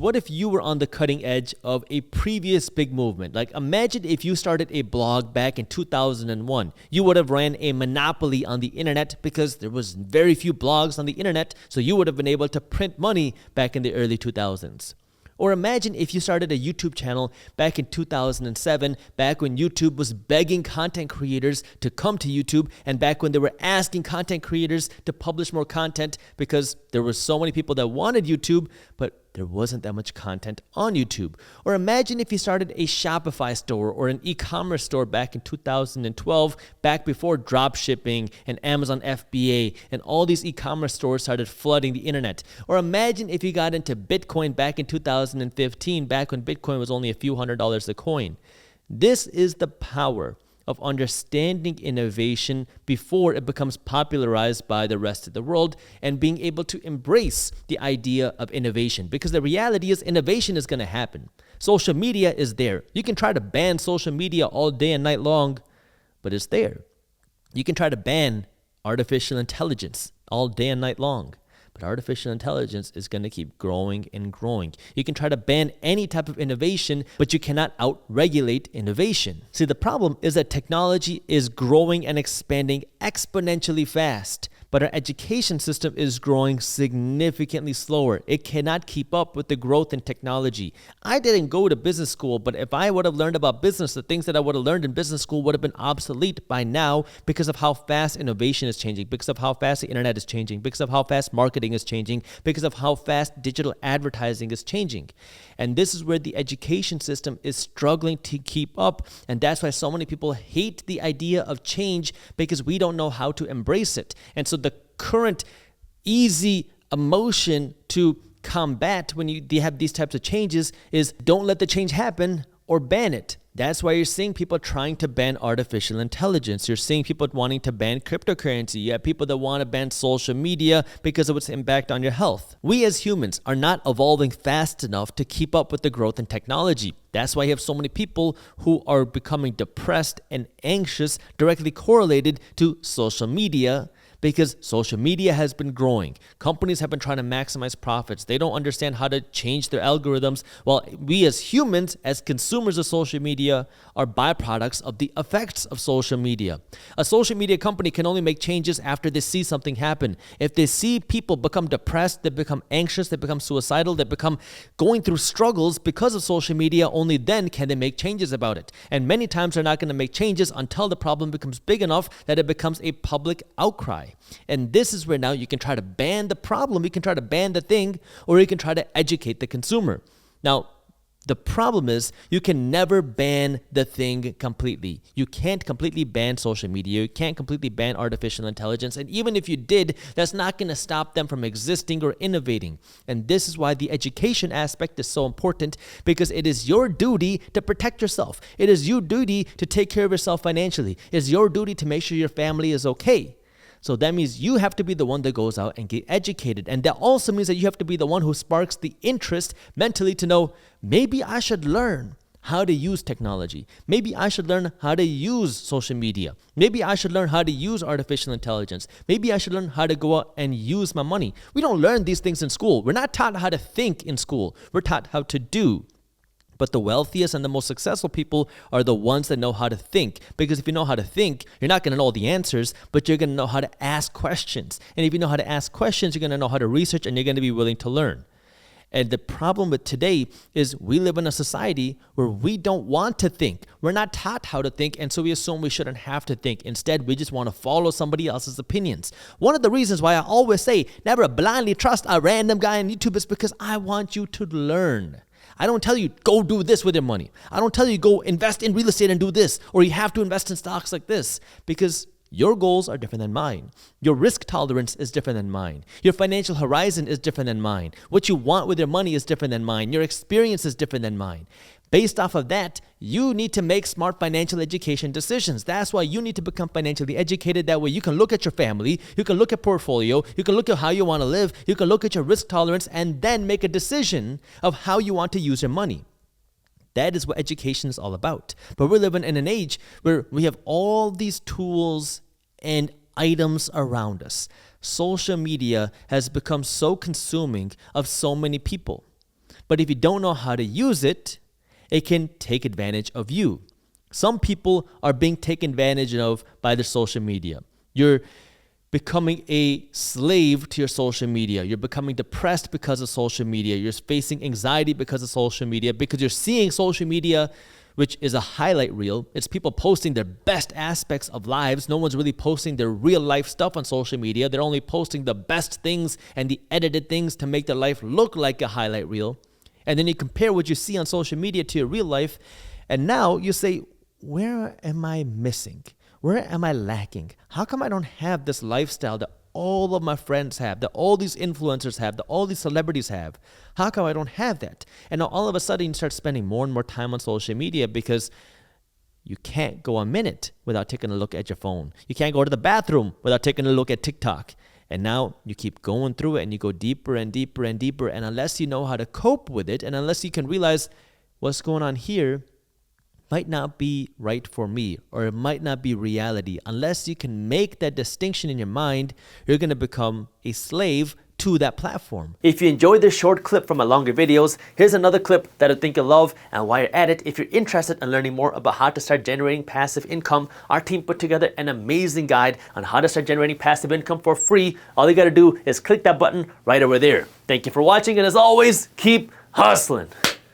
what if you were on the cutting edge of a previous big movement? Like imagine if you started a blog back in 2001. You would have ran a monopoly on the internet because there was very few blogs on the internet, so you would have been able to print money back in the early 2000s. Or imagine if you started a YouTube channel back in 2007, back when YouTube was begging content creators to come to YouTube, and back when they were asking content creators to publish more content because there were so many people that wanted YouTube, but there wasn't that much content on YouTube. Or imagine if you started a Shopify store or an e-commerce store back in 2012, back before drop shipping and Amazon FBA and all these e-commerce stores started flooding the internet. Or imagine if you got into Bitcoin back in 2015, back when Bitcoin was only a few $100s a coin. This is the power of understanding innovation before it becomes popularized by the rest of the world, and being able to embrace the idea of innovation, because the reality is innovation is going to happen. Social media is there. You can try to ban social media all day and night long, but it's there. You can try to ban artificial intelligence all day and night long, but artificial intelligence is going to keep growing and growing. You can try to ban any type of innovation, but you cannot out-regulate innovation. See, the problem is that technology is growing and expanding exponentially fast, but our education system is growing significantly slower. It cannot keep up with the growth in technology. I didn't go to business school, but if I would have learned about business, the things that I would have learned in business school would have been obsolete by now because of how fast innovation is changing, because of how fast the internet is changing, because of how fast marketing is changing, because of how fast digital advertising is changing. And this is where the education system is struggling to keep up. And that's why so many people hate the idea of change, because we don't know how to embrace it. And so the current easy emotion to combat when you have these types of changes is don't let the change happen or ban it. That's why you're seeing people trying to ban artificial intelligence. You're seeing people wanting to ban cryptocurrency. You have people that want to ban social media because of its impact on your health. We as humans are not evolving fast enough to keep up with the growth in technology. That's why you have so many people who are becoming depressed and anxious, directly correlated to social media, because social media has been growing. Companies have been trying to maximize profits. They don't understand how to change their algorithms. While we as humans, as consumers of social media, are byproducts of the effects of social media. A social media company can only make changes after they see something happen. If they see people become depressed, they become anxious, they become suicidal, they become going through struggles because of social media, only then can they make changes about it. And many times they're not going to make changes until the problem becomes big enough that it becomes a public outcry. And this is where now you can try to ban the problem, you can try to ban the thing, or you can try to educate the consumer. Now, the problem is you can never ban the thing completely. You can't completely ban social media. You can't completely ban artificial intelligence. And even if you did, that's not going to stop them from existing or innovating. And this is why the education aspect is so important, because it is your duty to protect yourself. It is your duty to take care of yourself financially. It is your duty to make sure your family is okay. So that means you have to be the one that goes out and get educated. And that also means that you have to be the one who sparks the interest mentally to know, maybe I should learn how to use technology. Maybe I should learn how to use social media. Maybe I should learn how to use artificial intelligence. Maybe I should learn how to go out and use my money. We don't learn these things in school. We're not taught how to think in school. We're taught how to do. But the wealthiest and the most successful people are the ones that know how to think. Because if you know how to think, you're not going to know all the answers, but you're going to know how to ask questions. And if you know how to ask questions, you're going to know how to research, and you're going to be willing to learn. And the problem with today is we live in a society where we don't want to think. We're not taught how to think, and so we assume we shouldn't have to think. Instead, we just want to follow somebody else's opinions. One of the reasons why I always say never blindly trust a random guy on YouTube is because I want you to learn. I don't tell you, go do this with your money. I don't tell you, go invest in real estate and do this, or you have to invest in stocks like this, because your goals are different than mine. Your risk tolerance is different than mine. Your financial horizon is different than mine. What you want with your money is different than mine. Your experience is different than mine. Based off of that, you need to make smart financial education decisions. That's why you need to become financially educated. That way you can look at your family, you can look at portfolio, you can look at how you want to live, you can look at your risk tolerance, and then make a decision of how you want to use your money. That is what education is all about. But we're living in an age where we have all these tools and items around us. Social media has become so consuming of so many people. But if you don't know how to use it, it can take advantage of you. Some people are being taken advantage of by their social media. You're becoming a slave to your social media. You're becoming depressed because of social media. You're facing anxiety because of social media, because you're seeing social media, which is a highlight reel. It's people posting their best aspects of lives. No one's really posting their real life stuff on social media. They're only posting the best things and the edited things to make their life look like a highlight reel. And then you compare what you see on social media to your real life. And now you say, where am I missing? Where am I lacking? How come I don't have this lifestyle that all of my friends have, that all these influencers have, that all these celebrities have? How come I don't have that? And now all of a sudden you start spending more and more time on social media because you can't go a minute without taking a look at your phone. You can't go to the bathroom without taking a look at TikTok. And now you keep going through it and you go deeper and deeper and deeper. And unless you know how to cope with it, and unless you can realize what's going on here might not be right for me, or it might not be reality. Unless you can make that distinction in your mind, you're going to become a slave to that platform. If you enjoyed this short clip from my longer videos, here's another clip that I think you'll love. And while you're at it, if you're interested in learning more about how to start generating passive income, our team put together an amazing guide on how to start generating passive income for free. All you got to do is click that button right over there. Thank you for watching, and as always, keep hustling.